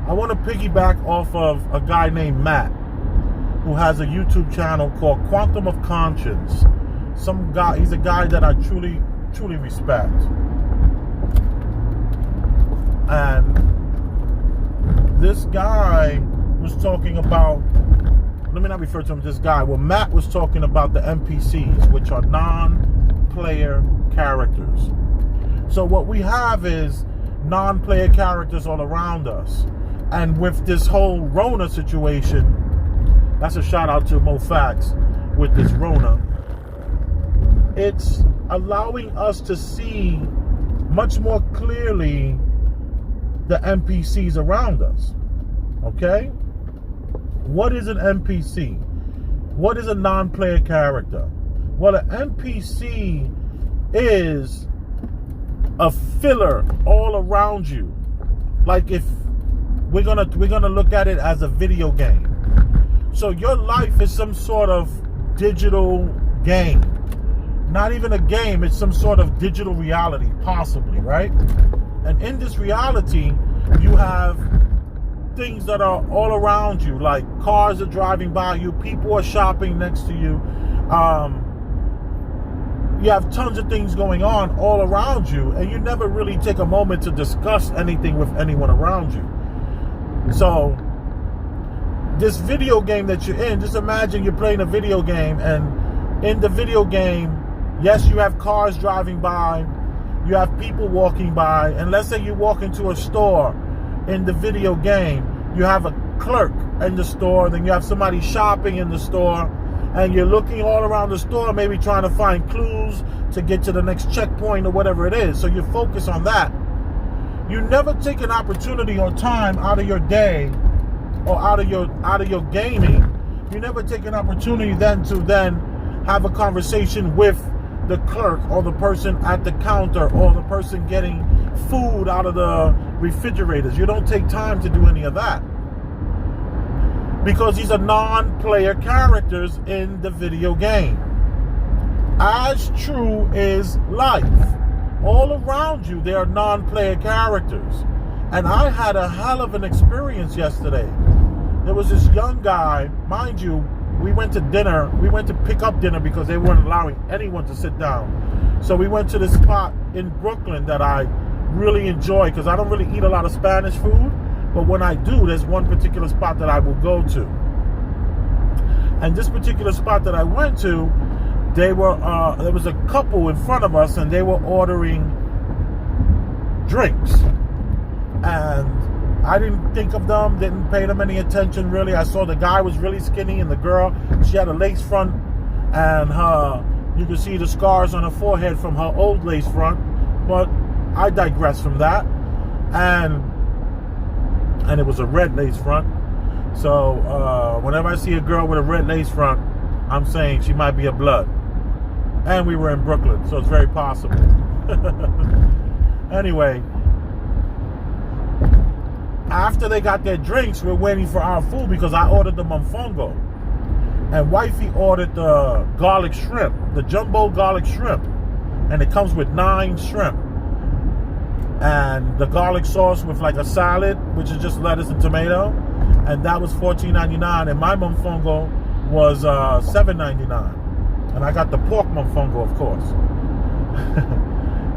I want to piggyback off of a guy named Matt, who has a YouTube channel called Quantum of Conscience. He's a guy that I truly, truly respect. And this guy was talking about, let me not refer to him as this guy. Well, Matt was talking about the N.P.Cs, which are non-player characters. So what we have is non-player characters all around us. And with this whole Rona situation, that's a shout out to Mo Facts with this Rona, it's allowing us to see much more clearly the NPCs around us. Okay? What is an NPC? What is a non-player character? Well, an NPC is a filler all around you. Like, if we're gonna look at it as a video game. So your life is some sort of digital game. Not even a game, it's some sort of digital reality, possibly, right? And in this reality, you have things that are all around you, like cars are driving by you, people are shopping next to you. You have tons of things going on all around you, and you never really take a moment to discuss anything with anyone around you. So this video game that you're in, just imagine you're playing a video game, and in the video game, yes, you have cars driving by, you have people walking by, and let's say you walk into a store in the video game, you have a clerk in the store, then you have somebody shopping in the store, and you're looking all around the store, maybe trying to find clues to get to the next checkpoint or whatever it is. So you focus on that. You never take an opportunity or time out of your day or out of your gaming. You never take an opportunity then to have a conversation with the clerk or the person at the counter or the person getting food out of the refrigerators. You don't take time to do any of that, because these are non-player characters in the video game. As true is life. All around you, there are non-player characters. And I had a hell of an experience yesterday. There was this young guy, mind you, we went to dinner. We went to pick up dinner because they weren't allowing anyone to sit down. So we went to this spot in Brooklyn that I really enjoy, because I don't really eat a lot of Spanish food. But when I do, there's one particular spot that I will go to. And this particular spot that I went to, there was a couple in front of us, and they were ordering drinks. And I didn't think of them, didn't pay them any attention really. I saw the guy was really skinny, and the girl, she had a lace front, and you could see the scars on her forehead from her old lace front. But I digress from that. And it was a red lace front. So whenever I see a girl with a red lace front, I'm saying she might be a blood. And we were in Brooklyn, so it's very possible. Anyway, after they got their drinks, we're waiting for our food, because I ordered the mofongo. And wifey ordered the garlic shrimp, the jumbo garlic shrimp. And it comes with 9 shrimp. And the garlic sauce with like a salad, which is just lettuce and tomato, and that was $14.99. And my mofongo was $7.99. And I got the pork mofongo, of course.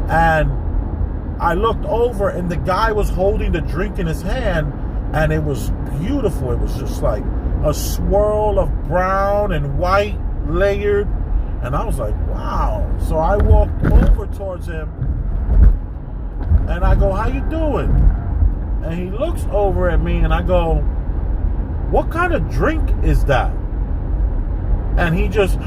And I looked over, and the guy was holding the drink in his hand, and it was beautiful. It was just like a swirl of brown and white layered, and I was like, wow. So I walked over towards him, and I go, how you doing? And he looks over at me, and I go, what kind of drink is that? And he just,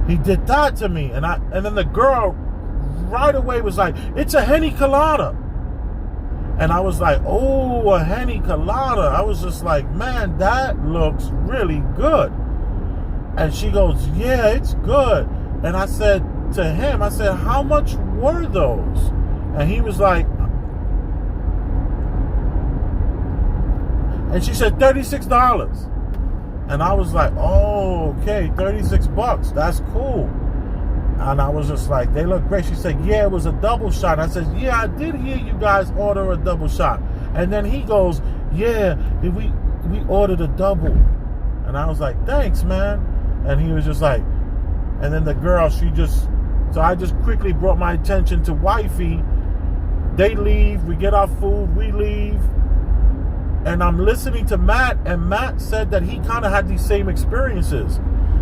he did that to me. And then the girl right away was like, it's a Henny Colada. And I was like, oh, a Henny Colada. I was just like, man, that looks really good. And she goes, yeah, it's good. And I said to him, I said, how much were those? And he was like, and she said $36. And I was like, oh, okay, $36. That's cool. And I was just like, they look great. She said, yeah, it was a double shot. I said, yeah, I did hear you guys order a double shot. And then he goes, yeah, we ordered a double. And I was like, thanks, man. And he was just like, and then the girl, so I just quickly brought my attention to wifey. They leave, we get our food, we leave. And I'm listening to Matt, and Matt said that he kind of had these same experiences.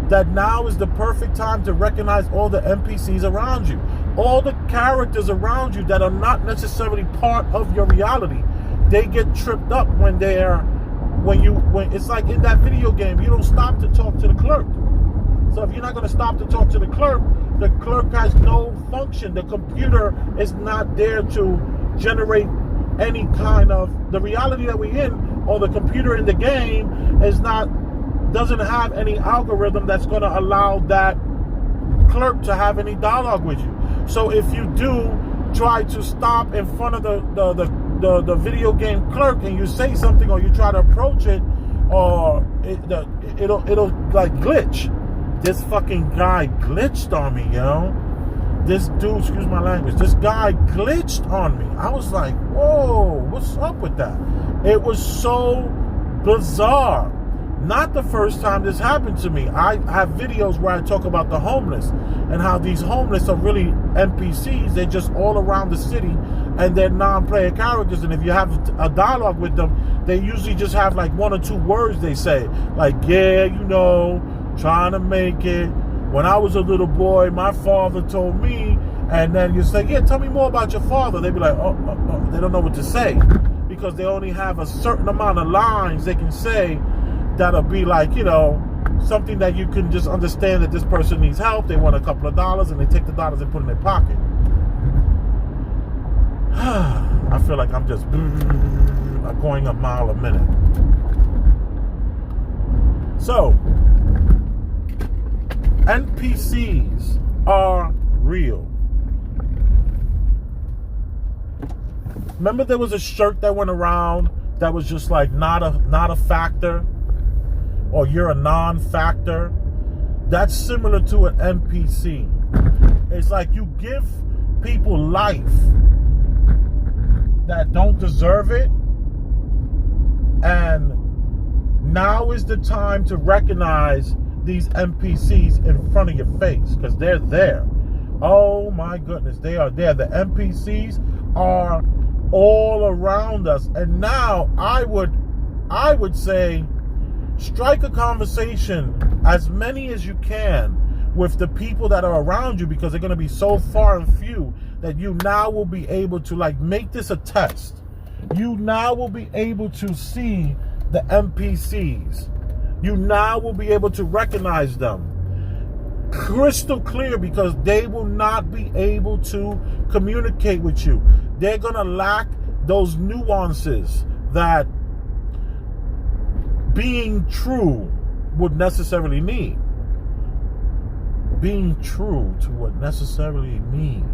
That now is the perfect time to recognize all the NPCs around you. All the characters around you that are not necessarily part of your reality. They get tripped up when it's like in that video game, you don't stop to talk to the clerk. So if you're not going to stop to talk to the clerk has no function. The computer is not there to generate any kind of, the reality that we're in, or the computer in the game doesn't have any algorithm that's going to allow that clerk to have any dialogue with you. So if you do try to stop in front of the video game clerk and you say something, or you try to approach it, or it'll like glitch. This fucking guy glitched on me, yo. This dude, excuse my language, this guy glitched on me. I was like, whoa, what's up with that? It was so bizarre. Not the first time this happened to me. I have videos where I talk about the homeless and how these homeless are really NPCs. They're just all around the city, and they're non-player characters. And if you have a dialogue with them, they usually just have like one or two words they say. Like, yeah, trying to make it. When I was a little boy, my father told me, and then you say, yeah, tell me more about your father. They'd be like, oh. They don't know what to say because they only have a certain amount of lines they can say that'll be like, something that you can just understand that this person needs help. They want a couple of dollars, and they take the dollars and put it in their pocket. I feel like I'm just going a mile a minute. So, NPCs are real. Remember there was a shirt that went around that was just like not a factor, or you're a non-factor? That's similar to an NPC. It's like you give people life that don't deserve it, and now is the time to recognize these NPCs in front of your face, because they're there. Oh my goodness, they are there. The NPCs are all around us. And now I would say, strike a conversation, as many as you can, with the people that are around you, because they're going to be so far and few that you now will be able to like make this a test. You now will be able to see the NPCs. You now will be able to recognize them crystal clear, because they will not be able to communicate with you. They're going to lack those nuances that being true would necessarily need. Being true to what necessarily mean.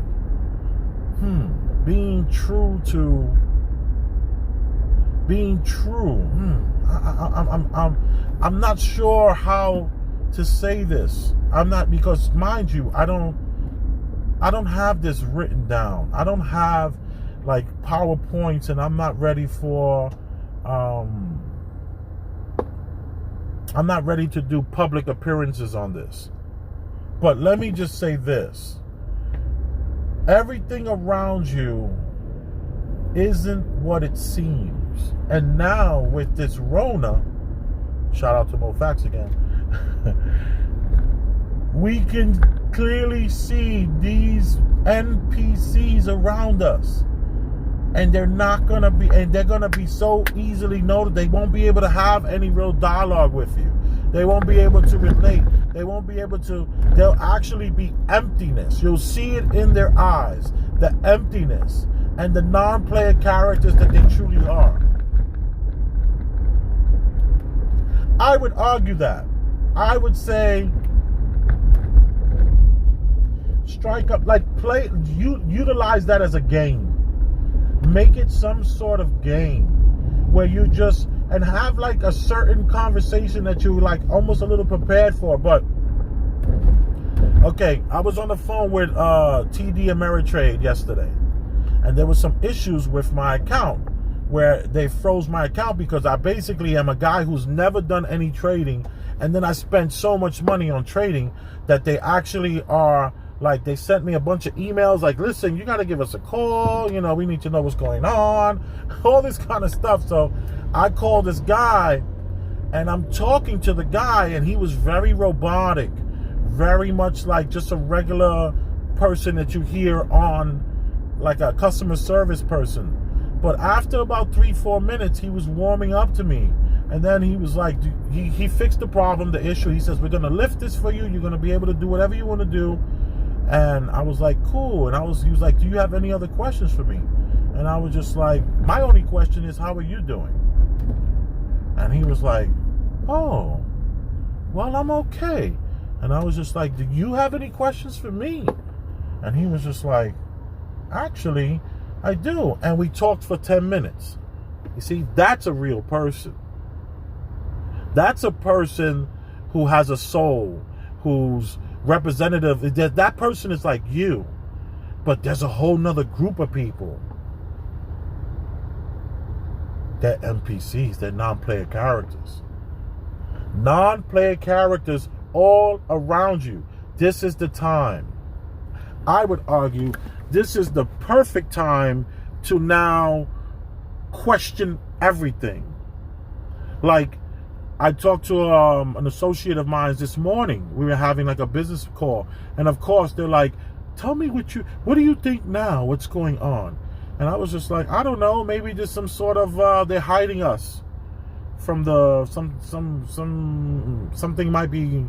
Being true. I'm not sure how to say this. I'm not, because mind you, I don't have this written down. I don't have like PowerPoints, and I'm not ready for I'm not ready to do public appearances on this. But let me just say this. Everything around you isn't what it seems. And now with this Rona, shout out to Mo Fax again, we can clearly see these NPCs around us. And they're gonna be so easily noted. They won't be able to have any real dialogue with you. They won't be able to relate. They'll actually be emptiness. You'll see it in their eyes, the emptiness and the non-player characters that they truly are. I would argue that. I would say, strike up, like utilize that as a game. Make it some sort of game where you just, and have like a certain conversation that you like almost a little prepared for, but Okay, I was on the phone with TD Ameritrade yesterday, and there was some issues with my account where they froze my account because I basically am a guy who's never done any trading, and then I spent so much money on trading that they actually are like, they sent me a bunch of emails like, listen, you got to give us a call, you know, we need to know what's going on, all this kind of stuff. So I called this guy, and I'm talking to the guy, and he was very robotic, very much like just a regular person that you hear on, like a customer service person. But after about 3-4 minutes, he was warming up to me. And then he was like, he fixed the problem, the issue. He says, we're going to lift this for you. You're going to be able to do whatever you want to do. And I was like, cool. And he was like, do you have any other questions for me? And I was just like, my only question is, how are you doing? And he was like, oh, well, I'm okay. And I was just like, do you have any questions for me? And he was just like, actually, I do. And we talked for 10 minutes. You see, that's a real person. That's a person who has a soul, who's representative. That person is like you. But there's a whole nother group of people. They're NPCs. They're non-player characters. Non-player characters all around you. This is the time. I would argue this is the perfect time to now question everything. Like, I talked to an associate of mine this morning. We were having like a business call. And of course, they're like, tell me what do you think now? What's going on? And I was just like, I don't know. Maybe there's some sort of, they're hiding us from something might be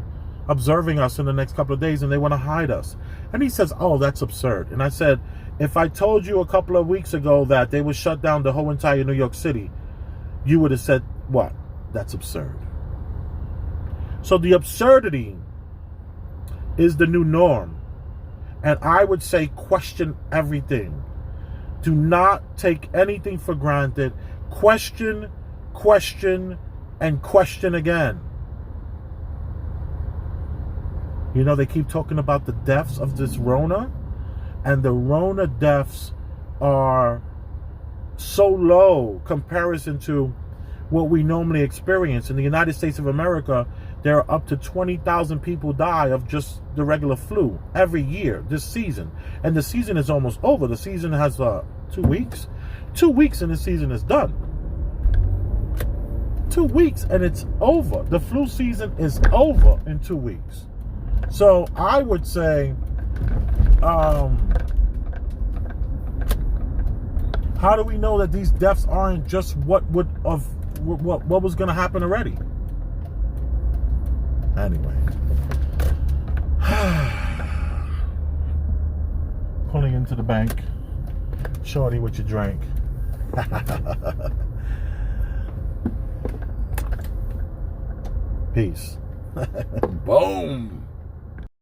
observing us in the next couple of days, and they want to hide us. And he says, oh, that's absurd. And I said, if I told you a couple of weeks ago that they would shut down the whole entire New York City, you would have said, what? That's absurd. So the absurdity is the new norm. And I would say question everything. Do not take anything for granted. Question, and question again. You know, they keep talking about the deaths of this Rona, and the Rona deaths are so low comparison to what we normally experience. In the United States of America, there are up to 20,000 people die of just the regular flu every year this season. And the season is almost over. The season has 2 weeks. 2 weeks and the season is done. 2 weeks and it's over. The flu season is over in 2 weeks. So I would say, how do we know that these deaths aren't just what was going to happen already? Anyway, pulling into the bank. Shorty, what you drank? Peace. Boom.